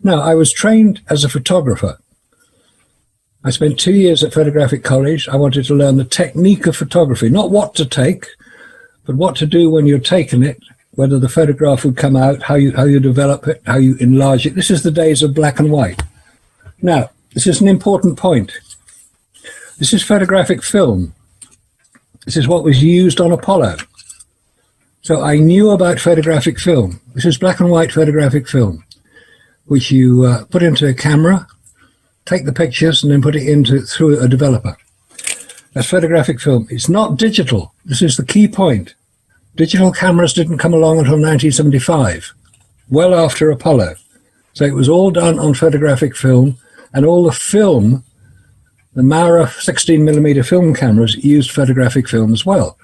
Now, I was trained as a photographer. I spent 2 years at photographic college. I wanted to learn the technique of photography, not what to take, but what to do when you're taking it, whether the photograph would come out, how you develop it, how you enlarge it. This is the days of black and white. Now, this is an important point. This is photographic film. This is what was used on Apollo. So I knew about photographic film. This is black and white photographic film, which you put into a camera, take the pictures, and then put it through a developer. That's photographic film. It's not digital. This is the key point. Digital cameras didn't come along until 1975, well after Apollo. So it was all done on photographic film, and all the film, the Maurer 16mm film cameras used photographic film as well.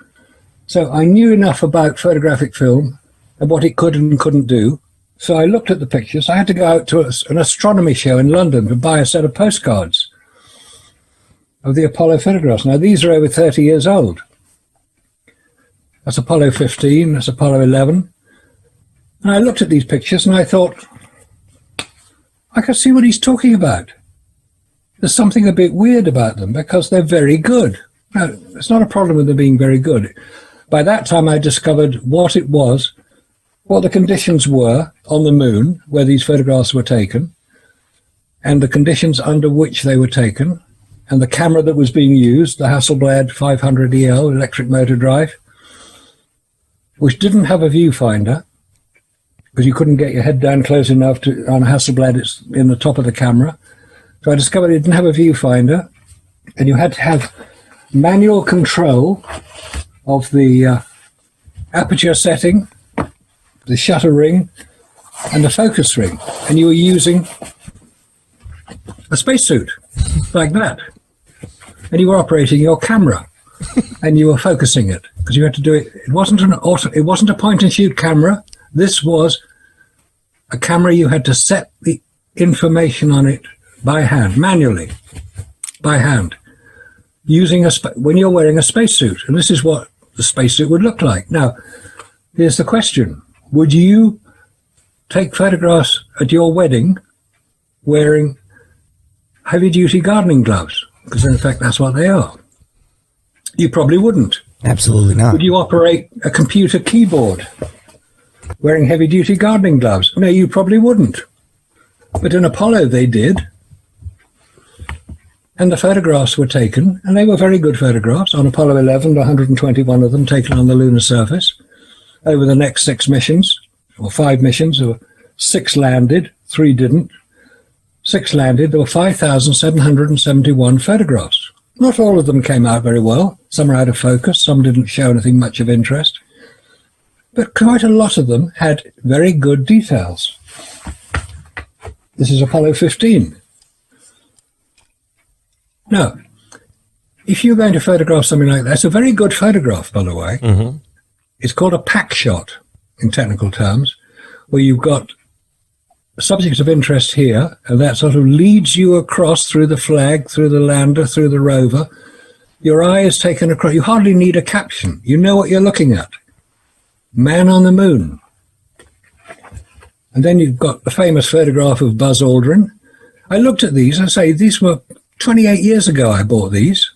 So I knew enough about photographic film and what it could and couldn't do. So I looked at the pictures. I had to go out to an astronomy show in London to buy a set of postcards of the Apollo photographs. Now, these are over 30 years old. That's Apollo 15, that's Apollo 11. And I looked at these pictures and I thought, I can see what he's talking about. There's something a bit weird about them because they're very good. Now, it's not a problem with them being very good. By that time, I discovered what it was, what the conditions were on the moon where these photographs were taken, and the conditions under which they were taken, and the camera that was being used, the Hasselblad 500 EL electric motor drive, which didn't have a viewfinder because you couldn't get your head down close enough to, on a Hasselblad, it's in the top of the camera. So I discovered it didn't have a viewfinder, and you had to have manual control of the aperture setting, the shutter ring, and the focus ring. And you were using a spacesuit like that. And you were operating your camera, and you were focusing it because you had to do it. It wasn't a point and shoot camera. This was a camera you had to set the information on it by hand, manually, by hand, using when you're wearing a spacesuit. And this is what the spacesuit would look like. Now, here's the question. Would you take photographs at your wedding wearing heavy-duty gardening gloves? Because in fact, that's what they are. You probably wouldn't. Absolutely not. Would you operate a computer keyboard wearing heavy-duty gardening gloves? No, you probably wouldn't. But in Apollo, they did. And the photographs were taken, and they were very good photographs. On Apollo 11, 121 of them taken on the lunar surface. Over the next 6 missions, or 5 missions, or 6 landed, 3 didn't. 6 landed, there were 5,771 photographs. Not all of them came out very well. Some are out of focus, some didn't show anything much of interest. But quite a lot of them had very good details. This is Apollo 15. Now, if you're going to photograph something like that, it's a very good photograph, by the way. Mm-hmm. It's called a pack shot in technical terms, where you've got subjects of interest here, and that sort of leads you across through the flag, through the lander, through the rover. Your eye is taken across. You hardly need a caption. You know what you're looking at. Man on the moon. And then you've got the famous photograph of Buzz Aldrin. I looked at these, I say, these were 28 years ago I bought these,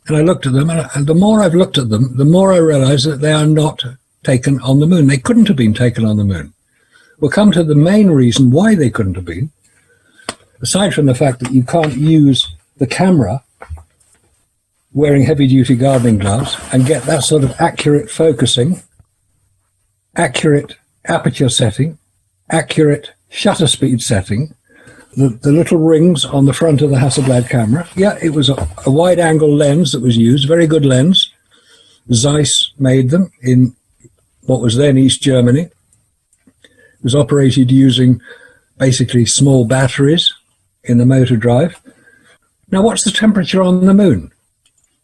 and I looked at them, and the more I've looked at them, the more I realize that they are not taken on the moon. They couldn't have been taken on the moon. We'll come to the main reason why they couldn't have been, aside from the fact that you can't use the camera wearing heavy-duty gardening gloves and get that sort of accurate focusing, accurate aperture setting, accurate shutter speed setting, the little rings on the front of the Hasselblad camera. Yeah, it was a wide-angle lens that was used, very good lens. Zeiss made them in what was then East Germany. It was operated using basically small batteries in the motor drive. Now, what's the temperature on the moon?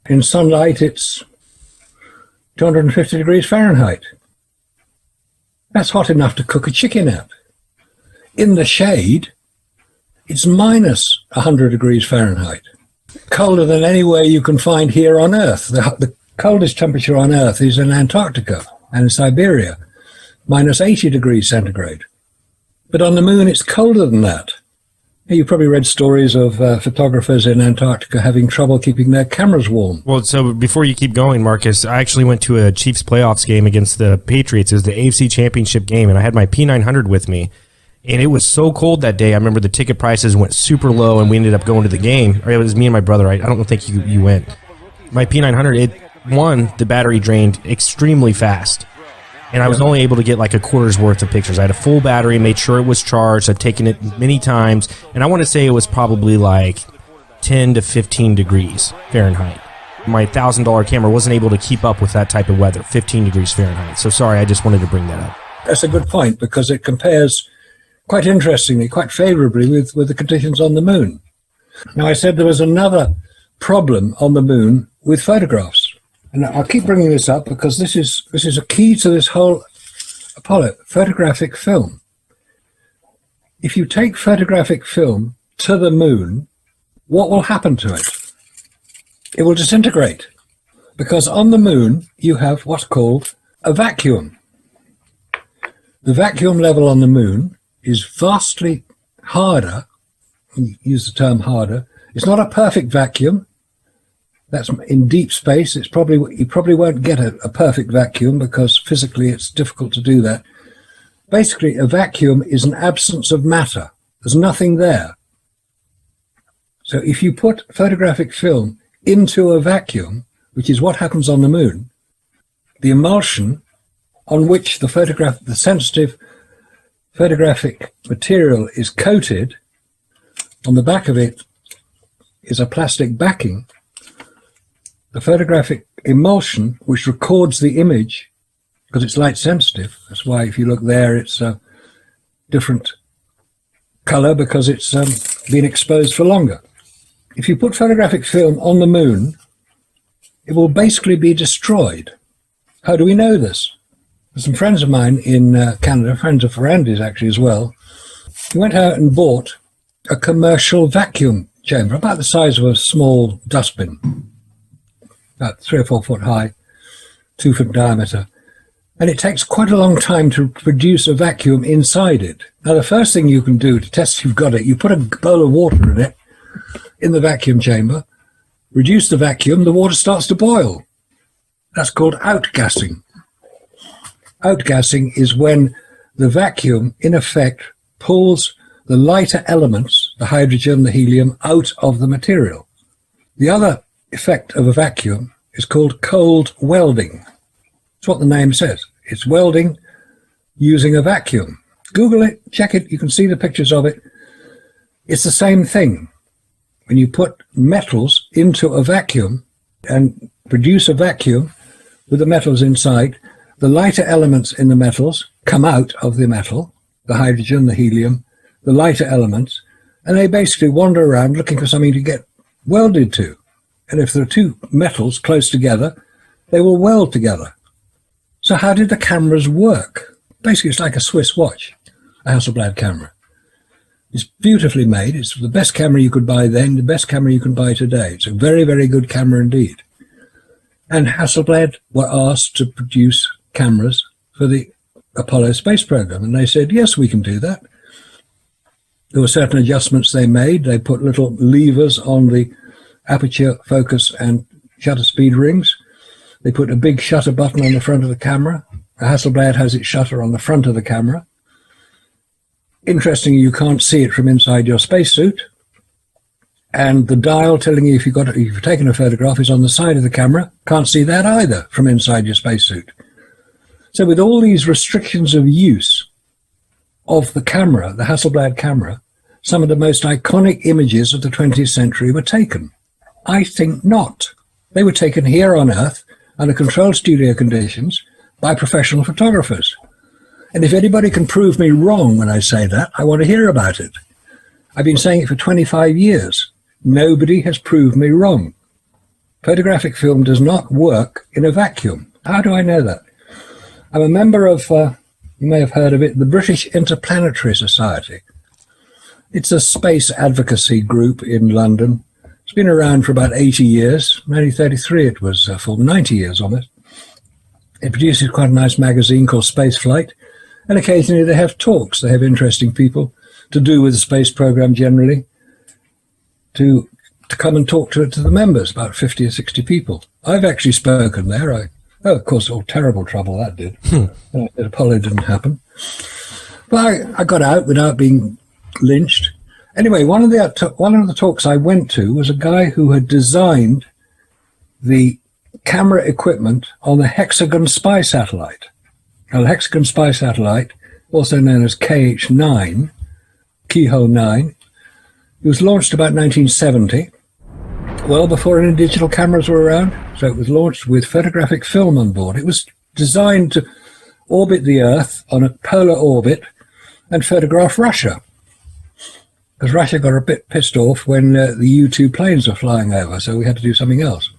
In sunlight, it's 250 degrees Fahrenheit. That's hot enough to cook a chicken at. In the shade, it's minus 100 degrees Fahrenheit. Colder than anywhere you can find here on Earth. The coldest temperature on Earth is in Antarctica and in Siberia, minus 80 degrees centigrade. But on the moon, it's colder than that. You probably read stories of photographers in Antarctica having trouble keeping their cameras warm. Well, so before you keep going, Marcus, I actually went to a Chiefs playoffs game against the Patriots. It was the AFC Championship game, and I had my P900 with me. And it was so cold that day. I remember the ticket prices went super low, and we ended up going to the game. Or it was me and my brother. I don't think you went. My P900, the battery drained extremely fast. And I was only able to get like a quarter's worth of pictures. I had a full battery, made sure it was charged. I'd taken it many times. And I want to say it was probably like 10 to 15 degrees Fahrenheit. My $1,000 camera wasn't able to keep up with that type of weather, 15 degrees Fahrenheit. So sorry, I just wanted to bring that up. That's a good point, because it compares quite interestingly, quite favorably with the conditions on the moon. Now, I said there was another problem on the moon with photographs. And I'll keep bringing this up because this is a key to this whole Apollo, photographic film. If you take photographic film to the moon, what will happen to it? It will disintegrate, because on the moon you have what's called a vacuum. The vacuum level on the moon is vastly harder, use the term harder. It's not a perfect vacuum. That's in deep space. You probably won't get a perfect vacuum because physically it's difficult to do that. Basically, a vacuum is an absence of matter. There's nothing there. So if you put photographic film into a vacuum, which is what happens on the moon, the emulsion on which the sensitive photographic material is coated, on the back of it is a plastic backing. The photographic emulsion, which records the image, because it's light sensitive, that's why if you look there, it's a different color because it's been exposed for longer. If you put photographic film on the moon, it will basically be destroyed. How do we know this? There's some friends of mine in Canada, friends of Randy's actually as well, who went out and bought a commercial vacuum chamber, about the size of a small dustbin, about 3 or 4 foot high, 2 foot diameter. And it takes quite a long time to produce a vacuum inside it. Now, the first thing you can do to test if you've got it, you put a bowl of water in it, in the vacuum chamber, reduce the vacuum, the water starts to boil. That's called outgassing. Outgassing is when the vacuum, in effect, pulls the lighter elements, the hydrogen, the helium, out of the material. The other effect of a vacuum is called cold welding. That's what the name says. It's welding using a vacuum. Google it, check it, you can see the pictures of it. It's the same thing. When you put metals into a vacuum and produce a vacuum with the metals inside, the lighter elements in the metals come out of the metal, the hydrogen, the helium, the lighter elements, and they basically wander around looking for something to get welded to. And if there are two metals close together, they will weld together. So how did the cameras work? Basically, it's like a Swiss watch, a Hasselblad camera. It's beautifully made. It's the best camera you could buy then, the best camera you can buy today. It's a very, very good camera indeed. And Hasselblad were asked to produce cameras for the Apollo space program. And they said, yes, we can do that. There were certain adjustments they made. They put little levers on the aperture, focus, and shutter speed rings. They put a big shutter button on the front of the camera. The Hasselblad has its shutter on the front of the camera. Interestingly, you can't see it from inside your spacesuit. And the dial telling you if you've taken a photograph is on the side of the camera. Can't see that either from inside your spacesuit. So with all these restrictions of use of the camera, the Hasselblad camera, some of the most iconic images of the 20th century were taken. I think not. They were taken here on Earth under controlled studio conditions by professional photographers. And if anybody can prove me wrong when I say that, I want to hear about it. I've been saying it for 25 years. Nobody has proved me wrong. Photographic film does not work in a vacuum. How do I know that? I'm a member of, you may have heard of it, the British Interplanetary Society. It's a space advocacy group in London. It's been around for about 80 years. 1933 it was for 90 years almost. It produces quite a nice magazine called Space Flight. And occasionally they have talks. They have interesting people to do with the space program generally, to come and talk to the members, about 50 or 60 people. I've actually spoken there. Of course, all terrible trouble that did. Apollo didn't happen. But I got out without being lynched. Anyway, one of the talks I went to was a guy who had designed the camera equipment on the Hexagon spy satellite. Now, the Hexagon spy satellite, also known as KH-9, Keyhole 9, it was launched about 1970, well before any digital cameras were around. So it was launched with photographic film on board. It was designed to orbit the Earth on a polar orbit and photograph Russia, because Russia got a bit pissed off when the U-2 planes were flying over, so we had to do something else.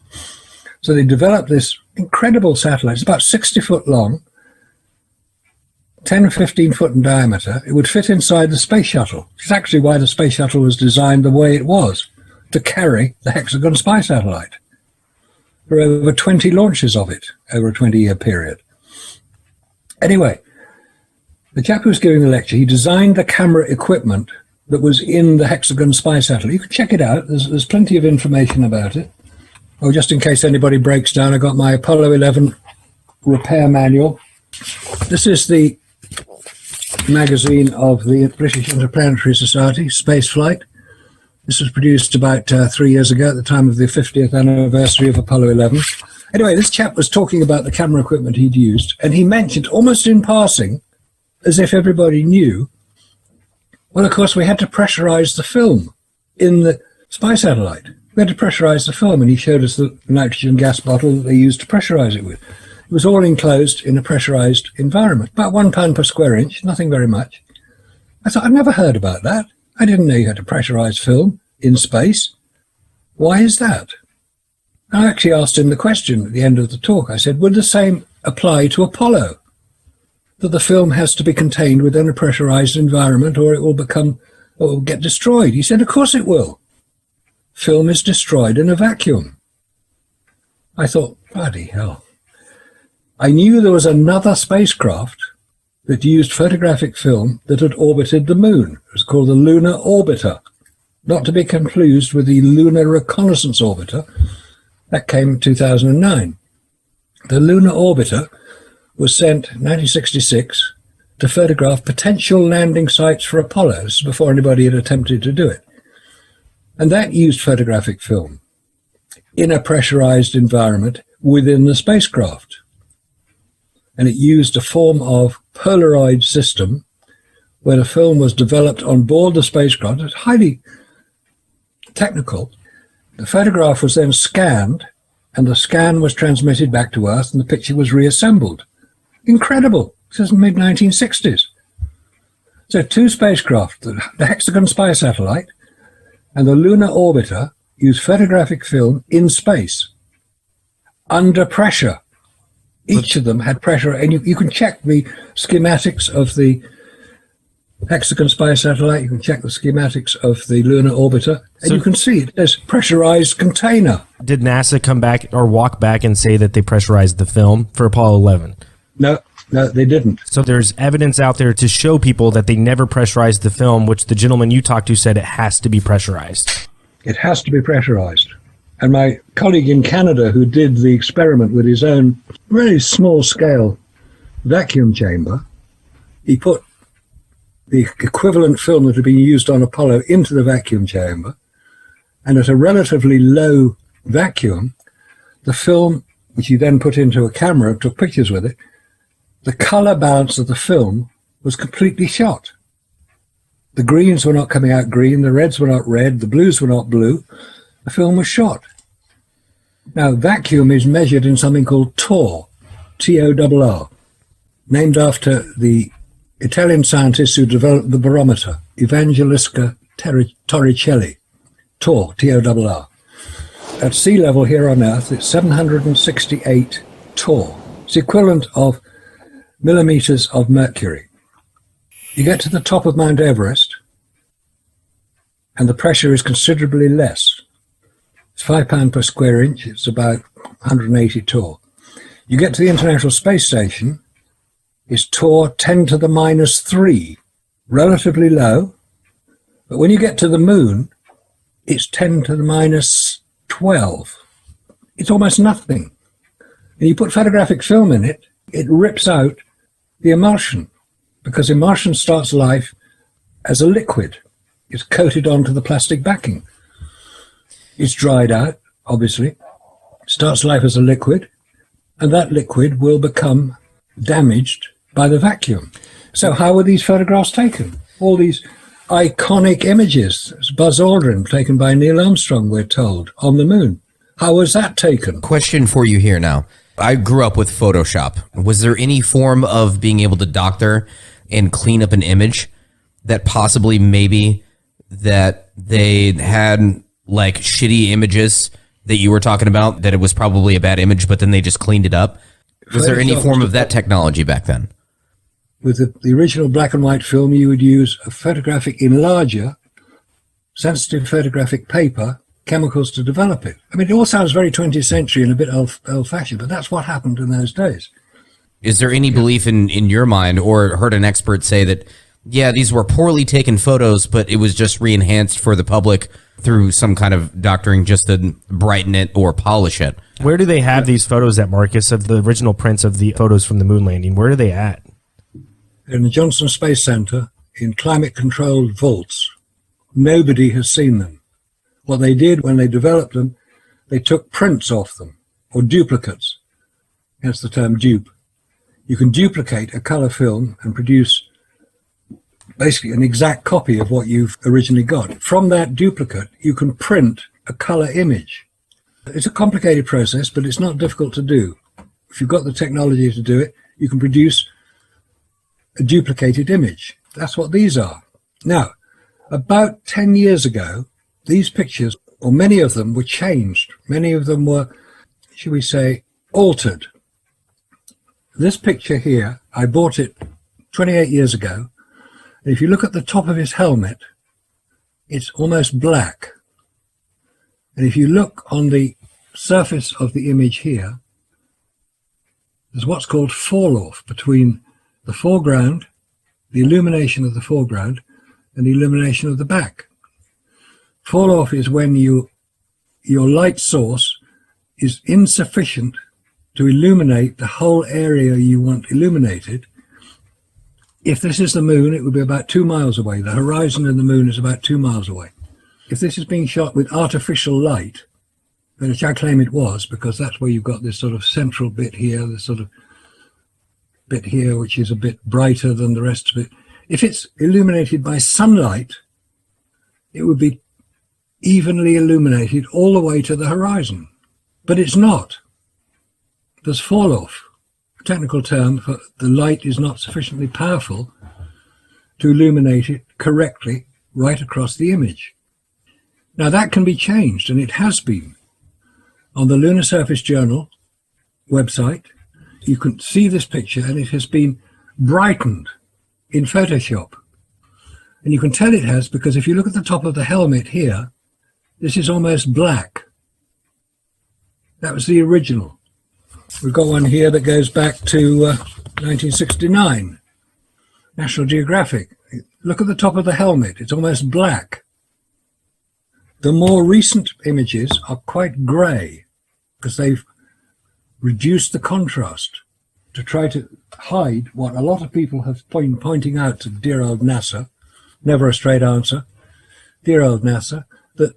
So they developed this incredible satellite. It's about 60 foot long, 10 or 15 foot in diameter. It would fit inside the space shuttle. It's actually why the space shuttle was designed the way it was, to carry the Hexagon spy satellite. There were over 20 launches of it over a 20-year period. Anyway, the chap who was giving the lecture, he designed the camera equipment that was in the Hexagon spy satellite. You can check it out. There's plenty of information about it. Oh, just in case anybody breaks down, I got my Apollo 11 repair manual. This is the magazine of the British Interplanetary Society, Spaceflight. This was produced about 3 years ago at the time of the 50th anniversary of Apollo 11. Anyway, this chap was talking about the camera equipment he'd used, and he mentioned, almost in passing, as if everybody knew, well, of course, we had to pressurize the film in the spy satellite. We had to pressurize the film, and he showed us the nitrogen gas bottle that they used to pressurize it with. It was all enclosed in a pressurized environment, about 1 pound per square inch, nothing very much. I thought, I'd never heard about that. I didn't know you had to pressurize film in space. Why is that? I actually asked him the question at the end of the talk. I said, would the same apply to Apollo? That the film has to be contained within a pressurized environment or it will get destroyed. He said, of course it will. Film is destroyed in a vacuum. I thought, bloody hell. I knew there was another spacecraft that used photographic film that had orbited the moon. It was called the Lunar Orbiter, not to be confused with the Lunar Reconnaissance Orbiter. That came in 2009. The Lunar Orbiter was sent in 1966 to photograph potential landing sites for Apollo. This is before anybody had attempted to do it. And that used photographic film in a pressurized environment within the spacecraft. And it used a form of Polaroid system where the film was developed on board the spacecraft. It was highly technical. The photograph was then scanned, and the scan was transmitted back to Earth, and the picture was reassembled. Incredible. This is the mid-1960s. So 2 spacecraft, the Hexagon spy satellite and the Lunar Orbiter, used photographic film in space under pressure. Each of them had pressure, and you can check the schematics of the Hexagon spy satellite, you can check the schematics of the Lunar Orbiter, and you can see it says pressurized container. Did NASA come back or walk back and say that they pressurized the film for Apollo 11? No, they didn't. So there's evidence out there to show people that they never pressurized the film, which the gentleman you talked to said it has to be pressurized. It has to be pressurized. And my colleague in Canada who did the experiment with his own very small-scale vacuum chamber, he put the equivalent film that had been used on Apollo into the vacuum chamber, and at a relatively low vacuum, the film, which he then put into a camera, took pictures with it, the color balance of the film was completely shot. The greens were not coming out green, the reds were not red, the blues were not blue. The film was shot. Now, vacuum is measured in something called TOR, T-O-R-R, named after the Italian scientist who developed the barometer, Evangelista Torricelli. TOR, T-O-R-R. At sea level here on Earth, it's 768 TOR. It's the equivalent of millimeters of mercury. You get to the top of Mount Everest, and the pressure is considerably less. It's 5 pounds per square inch. It's about 180 torr. You get to the International Space Station, it's torr 10 to the minus 3, relatively low, But when you get to the moon, it's 10 to the minus 12. It's almost nothing. And you put photographic film in it, it rips out the emulsion, because emulsion starts life as a liquid. It's coated onto the plastic backing. It's dried out, obviously, starts life as a liquid, and that liquid will become damaged by the vacuum. So how were these photographs taken? All these iconic images. Buzz Aldrin, taken by Neil Armstrong, we're told, on the moon. How was that taken? Question for you here now. I grew up with Photoshop. Was there any form of being able to doctor and clean up an image that possibly maybe that they had like shitty images that you were talking about, that it was probably a bad image, but then they just cleaned it up? Was there any form of that technology back then? With the original black and white film, you would use a photographic enlarger, sensitive photographic paper, chemicals to develop it. I mean, it all sounds very 20th century and a bit old-fashioned, but that's what happened in those days. Is there any belief in your mind, or heard an expert say that, yeah, these were poorly taken photos, but it was just re-enhanced for the public through some kind of doctoring just to brighten it or polish it? Where do they have these photos at, Marcus, of the original prints of the photos from the moon landing? Where are they at? In the Johnson Space Center, in climate-controlled vaults. Nobody has seen them. What they did when they developed them, they took prints off them, or duplicates. Hence the term dupe. You can duplicate a color film and produce basically an exact copy of what you've originally got. From that duplicate, you can print a color image. It's a complicated process, but it's not difficult to do. If you've got the technology to do it, you can produce a duplicated image. That's what these are. Now, about 10 years ago, these pictures, or many of them, were changed. Many of them were, should we say, altered. This picture here, I bought it 28 years ago. And if you look at the top of his helmet, it's almost black. And if you look on the surface of the image here, there's what's called fall-off between the foreground, the illumination of the foreground, and the illumination of the back. Fall-off is when your light source is insufficient to illuminate the whole area you want illuminated. If this is the moon, it would be about 2 miles away. The horizon of the moon is about 2 miles away. If this is being shot with artificial light, which I claim it was, because that's where you've got this sort of central bit here, this sort of bit here, which is a bit brighter than the rest of it. If it's illuminated by sunlight, it would be evenly illuminated all the way to the horizon. But it's not. There's fall-off, a technical term for the light is not sufficiently powerful to illuminate it correctly right across the image. Now that can be changed, and it has been. On the Lunar Surface Journal website, you can see this picture, and it has been brightened in Photoshop. And you can tell it has, because if you look at the top of the helmet here, this is almost black. That was the original. We've got one here that goes back to 1969, National Geographic. Look at the top of the helmet, it's almost black. The more recent images are quite grey, because they've reduced the contrast to try to hide what a lot of people have been pointing out to dear old NASA, never a straight answer, dear old NASA, that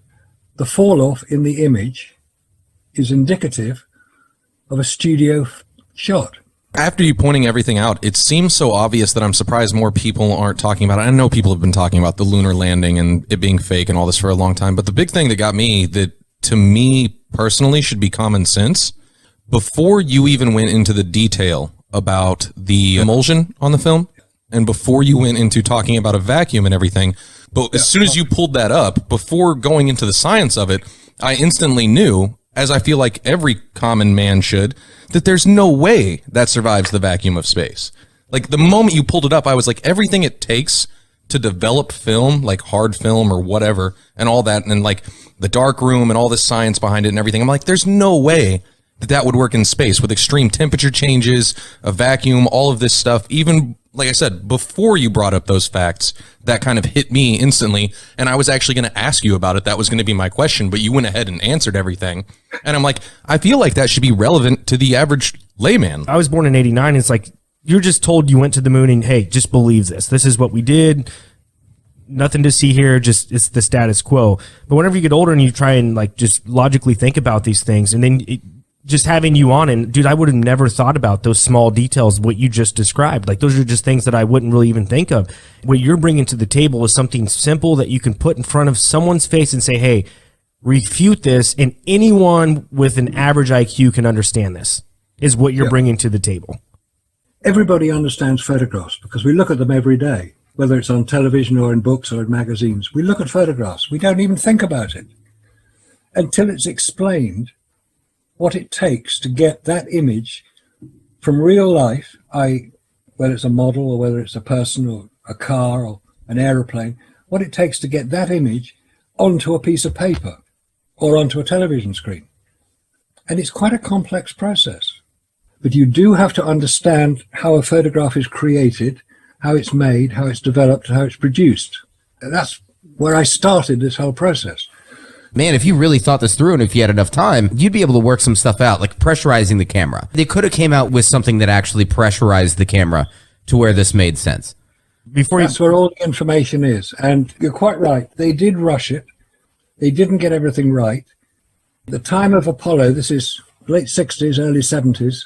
the fall-off in the image is indicative of a studio shot. After you pointing everything out, it seems so obvious that I'm surprised more people aren't talking about it. I know people have been talking about the lunar landing and it being fake and all this for a long time, but the big thing that got me, that to me personally should be common sense, before you even went into the detail about the emulsion on the film, and before you went into talking about a vacuum and everything, but as soon as you pulled that up, before going into the science of it, I instantly knew, as I feel like every common man should, that there's no way that survives the vacuum of space. Like the moment you pulled it up, I was like, everything it takes to develop film, like hard film or whatever, and all that, and like the dark room and all this science behind it and everything, I'm like, there's no way that that would work in space with extreme temperature changes, a vacuum, all of this stuff. Even like I said, before you brought up those facts, that kind of hit me instantly. And I was actually going to ask you about it. That was going to be my question, but you went ahead and answered everything. And I'm like, I feel like that should be relevant to the average layman. I was born in 89. It's like, you're just told you went to the moon and, hey, just believe this. This is what we did. Nothing to see here. Just, it's the status quo. But whenever you get older and you try and like just logically think about these things, and then just having you on, and dude, I would have never thought about those small details, what you just described. Like, those are just things that I wouldn't really even think of. What you're bringing to the table is something simple that you can put in front of someone's face and say, hey, refute this, and anyone with an average IQ can understand this, is what you're bringing to the table. Everybody understands photographs because we look at them every day, whether it's on television or in books or in magazines. We look at photographs. We don't even think about it until it's explained what it takes to get that image from real life, whether it's a model or whether it's a person or a car or an aeroplane, what it takes to get that image onto a piece of paper or onto a television screen. And it's quite a complex process. But you do have to understand how a photograph is created, how it's made, how it's developed, how it's produced. And that's where I started this whole process. Man, if you really thought this through and if you had enough time, you'd be able to work some stuff out, like pressurizing the camera. They could have came out with something that actually pressurized the camera to where this made sense. That's where all the information is. And you're quite right. They did rush it. They didn't get everything right. The time of Apollo, this is late 60s, early 70s.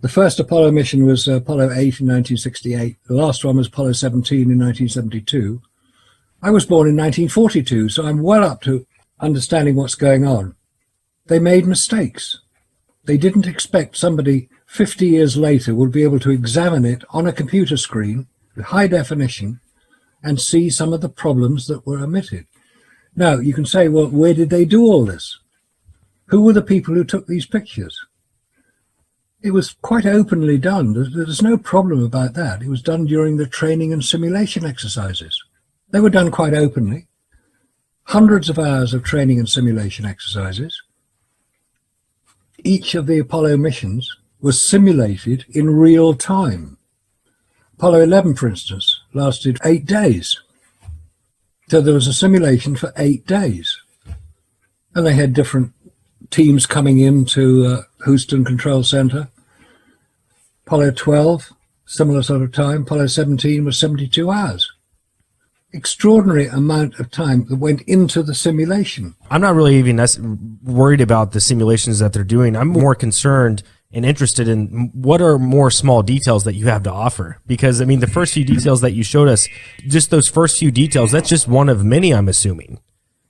The first Apollo mission was Apollo 8 in 1968. The last one was Apollo 17 in 1972. I was born in 1942, so I'm well up to understanding what's going on. They made mistakes. They didn't expect somebody 50 years later would be able to examine it on a computer screen with high definition and see some of the problems that were omitted. Now, you can say, well, where did they do all this? Who were the people who took these pictures? It was quite openly done. There's no problem about that. It was done during the training and simulation exercises. They were done quite openly. Hundreds of hours of training and simulation exercises. Each of the Apollo missions was simulated in real time. Apollo 11, for instance, lasted 8 days. So there was a simulation for 8 days. And they had different teams coming into Houston Control Center. Apollo 12, similar sort of time. Apollo 17 was 72 hours. Extraordinary amount of time that went into the simulation. I'm not really even worried about the simulations that they're doing. I'm more concerned and interested in what are more small details that you have to offer. Because, I mean, the first few details that you showed us, just those first few details, that's just one of many, I'm assuming.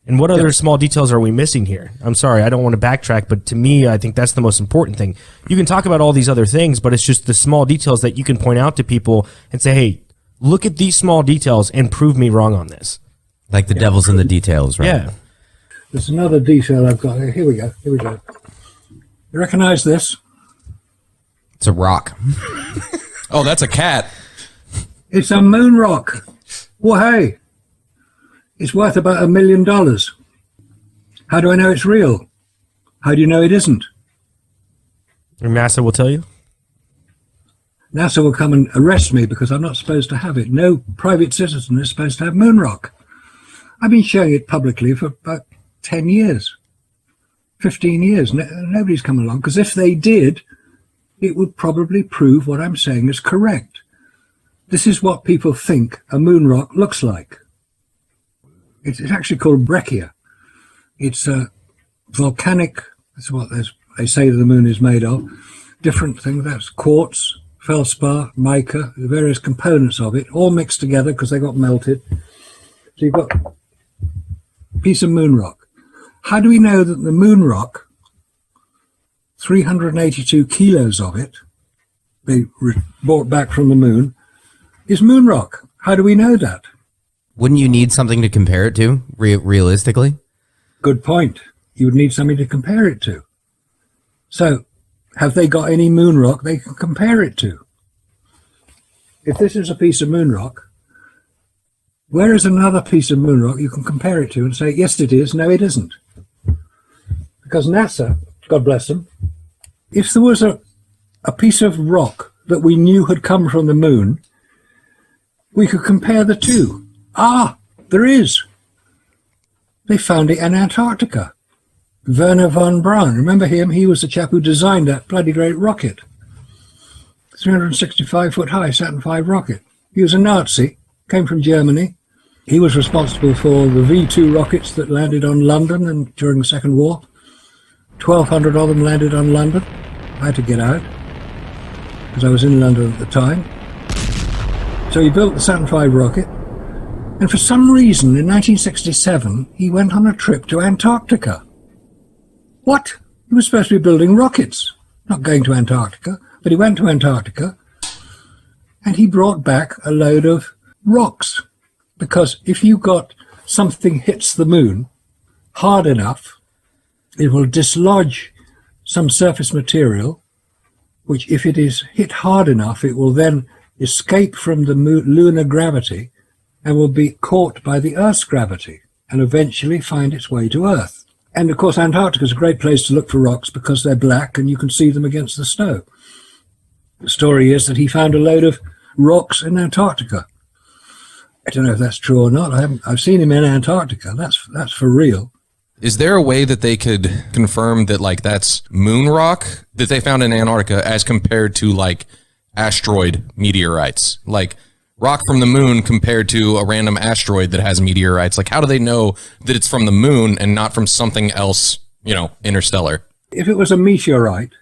And what other small details are we missing here? I'm sorry, I don't want to backtrack, but to me, I think that's the most important thing. You can talk about all these other things, but it's just the small details that you can point out to people and say, hey, look at these small details and prove me wrong on this. Like the devil's in the details, right? Yeah. There's another detail I've got here. Here we go. You recognize this? It's a rock. Oh, that's a cat. It's a moon rock. Well, hey, it's worth about $1 million. How do I know it's real? How do you know it isn't? And NASA will tell you? NASA will come and arrest me because I'm not supposed to have it. No private citizen is supposed to have moon rock. I've been showing it publicly for about 10 years, 15 years. Nobody's come along, because if they did, it would probably prove what I'm saying is correct. This is what people think a moon rock looks like. It's actually called breccia. It's a volcanic, that's what they say the moon is made of. Different things, that's quartz, feldspar, mica, the various components of it, all mixed together because they got melted. So you've got a piece of moon rock. How do we know that the moon rock, 382 kilos of it, they brought back from the moon, is moon rock? How do we know that? Wouldn't you need something to compare it to, realistically? Good point. You would need something to compare it to. So, have they got any moon rock they can compare it to? If this is a piece of moon rock, where is another piece of moon rock you can compare it to and say, yes, it is, no, it isn't? Because NASA, God bless them, if there was a piece of rock that we knew had come from the moon, we could compare the two. Ah, there is. They found it in Antarctica. Werner von Braun, remember him? He was the chap who designed that bloody great rocket. 365-foot high Saturn V rocket. He was a Nazi, came from Germany. He was responsible for the V2 rockets that landed on London and during the Second War. 1,200 of them landed on London. I had to get out because I was in London at the time. So he built the Saturn V rocket, and for some reason in 1967 he went on a trip to Antarctica. What? He was supposed to be building rockets, not going to Antarctica, but he went to Antarctica and he brought back a load of rocks. Because if you got something hits the moon hard enough, it will dislodge some surface material, which if it is hit hard enough, it will then escape from the lunar gravity and will be caught by the Earth's gravity and eventually find its way to Earth. And of course, Antarctica is a great place to look for rocks because they're black and you can see them against the snow. The story is that he found a load of rocks in Antarctica. I don't know if that's true or not. I've seen him in Antarctica. That's for real. Is there a way that they could confirm that like that's moon rock that they found in Antarctica as compared to like asteroid meteorites? Like rock from the moon compared to a random asteroid that has meteorites? Like how do they know that it's from the moon and not from something else, you know, interstellar? If it was a meteorite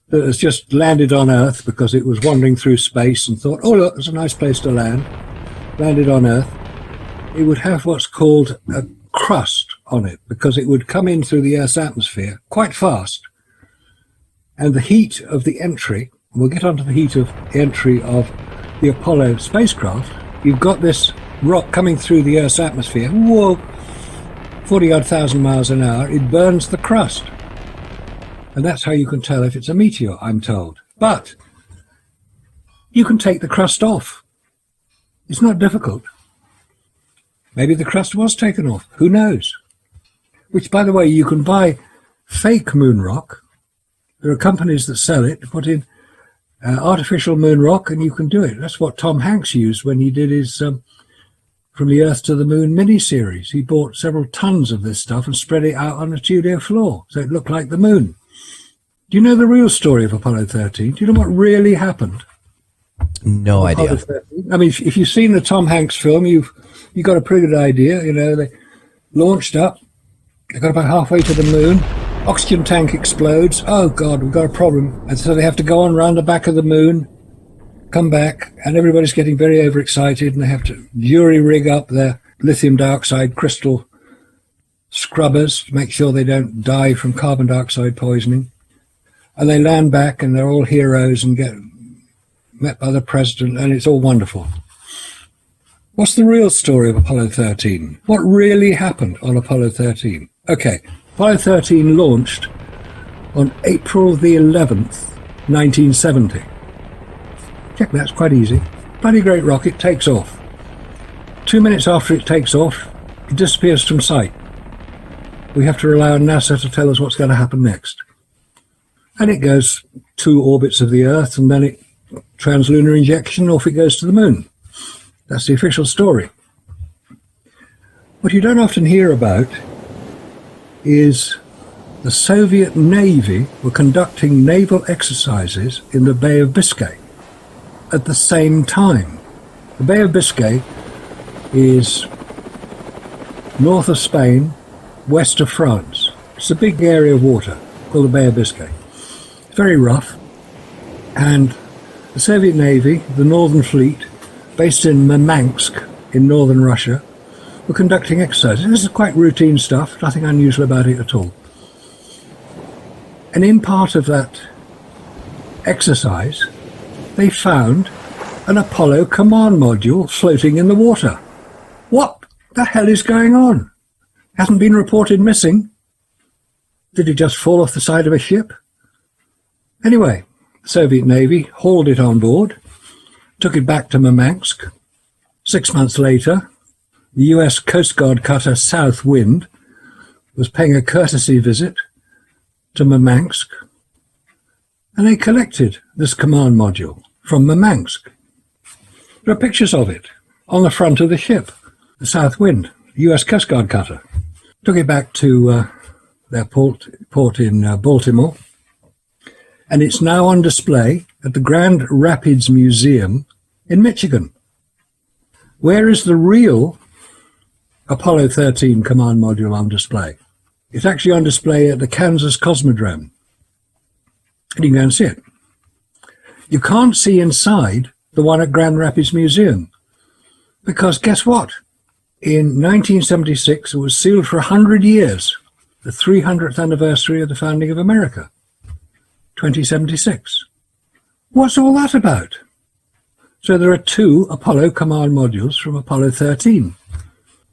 that has just landed on Earth because it was wandering through space and thought, oh look, there's a nice place to land, landed on Earth, it would have what's called a crust on it because it would come in through the Earth's atmosphere quite fast. And the heat of the entry, we'll get onto the heat of entry of the Apollo spacecraft, you've got this rock coming through the Earth's atmosphere, whoa, 40-odd thousand miles an hour, it burns the crust. And that's how you can tell if it's a meteor, I'm told. But you can take the crust off. It's not difficult. Maybe the crust was taken off. Who knows? Which, by the way, you can buy fake moon rock. There are companies that sell it, put in artificial moon rock, and you can do it. That's what Tom Hanks used when he did his From the Earth to the Moon miniseries. He bought several tons of this stuff and spread it out on the studio floor so it looked like the moon. Do you know the real story of Apollo 13? Do you know what really happened? No idea. 13? I mean, if you've seen the Tom Hanks film, you've got a pretty good idea. You know, they launched up, they got about halfway to the moon, oxygen tank explodes. Oh God, we've got a problem. And so they have to go on around the back of the moon, come back, and everybody's getting very overexcited, and they have to jury rig up their lithium dioxide crystal scrubbers to make sure they don't die from carbon dioxide poisoning. And they land back, and they're all heroes and get met by the president, and it's all wonderful. What's the real story of Apollo 13? What really happened on Apollo 13? Okay, Apollo 13 launched on April the 11th, 1970. Check, that's quite easy. Bloody great rocket takes off. 2 minutes after it takes off, it disappears from sight. We have to rely on NASA to tell us what's going to happen next. And it goes 2 orbits of the Earth, and then it translunar injection, off it goes to the moon. That's the official story. What you don't often hear about is the Soviet Navy were conducting naval exercises in the Bay of Biscay at the same time. The Bay of Biscay is north of Spain, west of France. It's a big area of water called the Bay of Biscay. It's very rough, and the Soviet Navy, the Northern Fleet, based in Murmansk in northern Russia, were conducting exercises. This is quite routine stuff, nothing unusual about it at all. And in part of that exercise, they found an Apollo command module floating in the water. What the hell is going on? Hasn't been reported missing. Did it just fall off the side of a ship? Anyway, the Soviet Navy hauled it on board, took it back to Murmansk. 6 months later, the US Coast Guard cutter South Wind was paying a courtesy visit to Murmansk, and they collected this command module from Murmansk. There are pictures of it. on the front of the ship, the South Wind, U.S. Coast Guard cutter. Took it back to their port in Baltimore, and it's now on display at the Grand Rapids Museum in Michigan. Where is the real Apollo 13 command module on display? It's actually on display at the Kansas Cosmodrome. And you can go and see it. You can't see inside the one at Grand Rapids Museum, because guess what? In 1976, it was sealed for 100 years, the 300th anniversary of the founding of America, 2076. What's all that about? So there are 2 Apollo command modules from Apollo 13.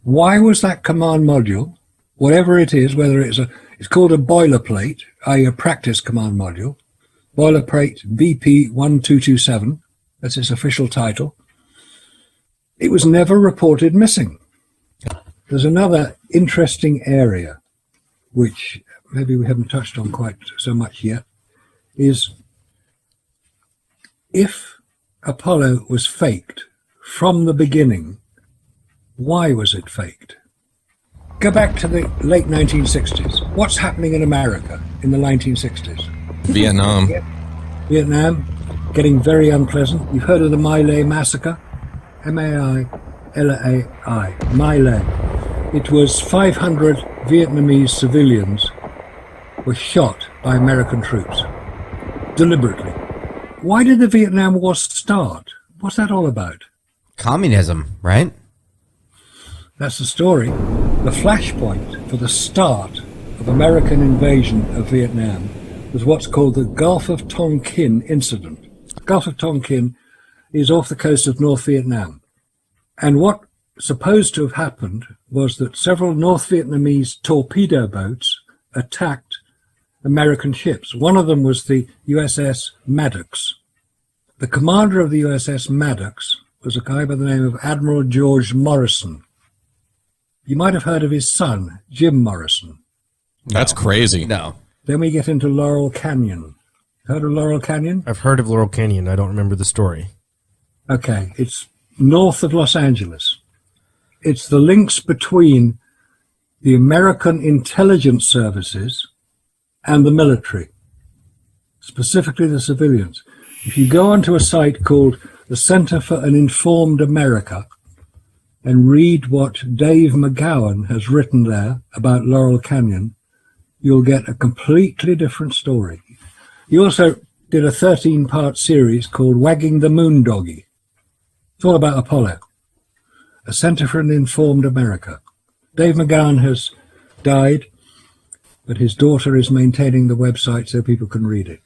Why was that command module, whatever it is, whether it's called a boilerplate, i.e. a practice command module, boilerplate BP1227, that's its official title, it was never reported missing. There's another interesting area, which maybe we haven't touched on quite so much yet, is if Apollo was faked from the beginning, why was it faked? Go back to the late 1960s. What's happening in America in the 1960s? Vietnam. Vietnam, getting very unpleasant. You've heard of the My Lai massacre? M-A-I-L-A-I, My Lai. It was 500 Vietnamese civilians were shot by American troops, deliberately. Why did the Vietnam War start? What's that all about? Communism, right? That's the story. The flashpoint for the start of American invasion of Vietnam was what's called the Gulf of Tonkin incident. The Gulf of Tonkin is off the coast of North Vietnam. And what supposed to have happened was that several North Vietnamese torpedo boats attacked American ships. One of them was the USS Maddox. The commander of the USS Maddox was a guy by the name of Admiral George Morrison. You might have heard of his son, Jim Morrison. That's crazy. No. Then we get into Laurel Canyon. Heard of Laurel Canyon? I've heard of Laurel Canyon. I don't remember the story. Okay, it's north of Los Angeles. It's the links between the American intelligence services and the military, specifically the civilians. If you go onto a site called the Center for an Informed America and read what Dave McGowan has written there about Laurel Canyon, you'll get a completely different story. He also did a 13-part series called Wagging the Moon Doggy. It's all about Apollo. A Center for an Informed America. Dave McGowan has died, but his daughter is maintaining the website so people can read it.